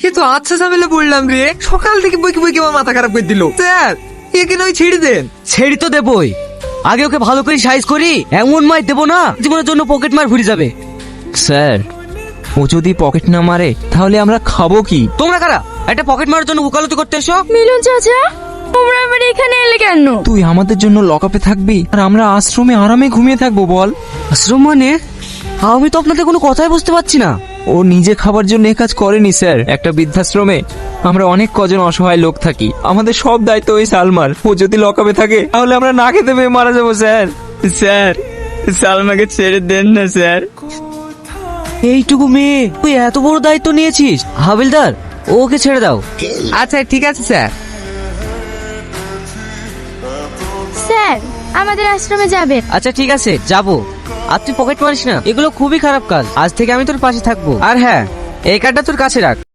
এ তো আচ্ছা ঝামেলা পড়লাম রে, সকাল থেকে বইকে বইকে আমার মাথা খারাপ করে দিল। স্যার একে নয় ছেড়ে দেন। ছেড়ি তো দেবই, আগে ওকে ভালো করে সাইজ করি, এমন মার দেবো না জীবনের জন্য পকেট মার ঘুরে যাবে। স্যার ও যদি পকেট না মারে তাহলে আমরা খাবো কি? তোমরা কারা একটা পকেট মারার জন্য উকালতি করতে এসো? মিলন চাচা, তোমরা আবার এখানে এলে কেন? তুই আমাদের জন্য লকআপে থাকবি আর আমরা আশ্রমে আরামে ঘুমিয়ে থাকবো বল? আশ্রম মানে? আমি তো আপনাদের কোনো কথাই বুঝতে পারছি না। ও নিজে খাবার জন্য এ কাজ করেনি স্যার। একটা বৃদ্ধাশ্রমে আমরা অনেক কজন অসহায় লোক থাকি, আমাদের সব দায়িত্ব ওই সালমার। ও যদি লকআপে থাকে তাহলে আমরা না খেতে পেয়ে মারা যাবো স্যার। স্যার সালমাকে ছেড়ে দেন না স্যার। এইটুকু মেয়ে তুই এত বড় দায়িত্ব নিয়েছিস? হাবিলদার ওকে ছেড়ে দাও। আচ্ছা ঠিক আছে স্যার। স্যার আমাদের আশ্রমে যাবে। আচ্ছা ঠিক আছে যাবো, আর তুই পকেট মারিস না, এগুলো খুবই খারাপ কাজ। আজ থেকে আমি তোর পাশে থাকবো। আর হ্যাঁ, এই কার্ডটা তোর কাছে রাখ।